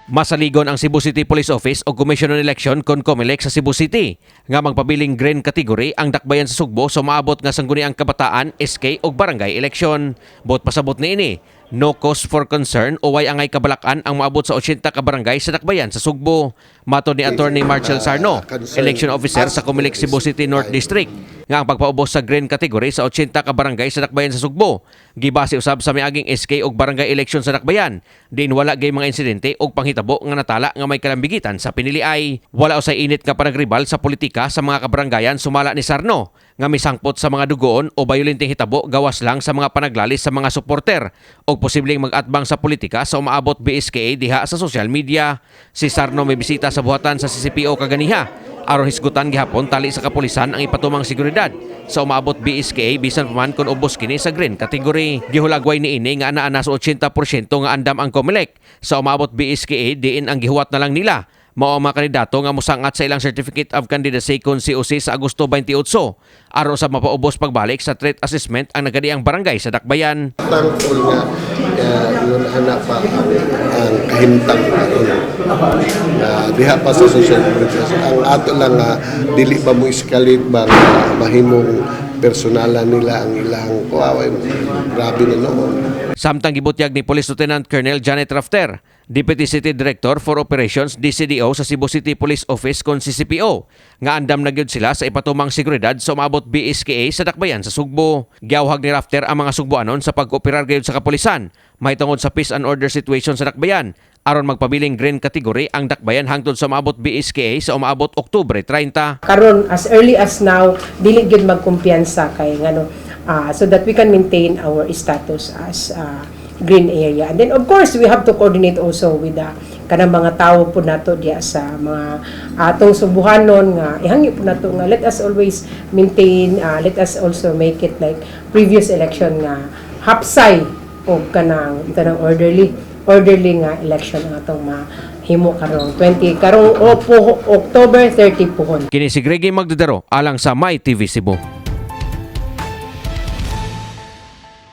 Masaligon ang Cebu City Police Office o Commission on Election kon COMELEC sa Cebu City nga magpabiling green category ang dakbayan sa Sugbo sa maabot nga sangguniang kabataan, SK o barangay election. Bot pasabot niini, no cause for concern o way angay kabalakan ang maabot sa 80 ka barangay sa dakbayan sa Sugbo. Mato ni Attorney Marcel Sarno, election officer sa COMELEC Cebu City North District, nga ang pagpaubos sa green category sa 80 ka barangay sa dakbayan sa Sugbo gibase usab sa miaging SK o barangay election sa dakbayan. Din wala gay mga insidente o panghitabo nga natala nga may kalambigitan sa piniliay. Wala usay init nga panagribal sa politika sa mga kabarangayan sumala ni Sarno nga misangpot sa mga dugoon o bayolenteng hitabo gawas lang sa mga panaglalis sa mga suporter o posibleng mag-atbang sa politika sa umaabot BSKA diha sa social media. Si Sarno may bisita sa buhatan sa CCPO kaganiha aron hisgutan gihapon tali sa kapulisan ang ipatumang seguridad sa umaabot BSKA bisan pa man kon ubos kini sa green category. Gihulagway niini nga anaa sa 80% nga andam ang COMELEC sa umaabot BSKA diin ang gihuwat na lang nila mao ang mga kandidato nga mosangat sa ilang Certificate of Candidacy kon COC sa Agosto 28 aron sa mapaubos pagbalik sa threat assessment ang nagadiang barangay sa dakbayan. Thankful nga yun anak pa ang kahimtang diha pa sa social media. Ang ato lang dili pa mo iskalit ba mahimong personalan nila ang ilang kuwaway. Grabe na noon. Samtang gibutyag ni Police Lieutenant Colonel Janet Rafter, Deputy City Director for Operations DCDO sa Cebu City Police Office kon CCPO, nga andam na gyud sila sa ipatumang seguridad sa umabot BSKA sa dakbayan sa Sugbo. Giawhag ni Rafter ang mga Sugboanon sa pag-operar gayud sa kapulisan mahitungod sa peace and order situation sa dakbayan aron magpabiling green category ang dakbayan hangtod sa umabot BSKA sa umabot Oktubre 30. Karon as early as now dili gyud magkumpiyansa kay ngano so that we can maintain our status as green area. And then of course we have to coordinate also with the kanang mga tawo po nato diya sa mga atong subuhanon nga ihangi po nato nga let us always maintain let us also make it like previous election nga hapsay og kanang orderly nga election ang atong mahimo karong October 30 pohon. Kini si Greggy Magdudero alang sa My TV Cebu.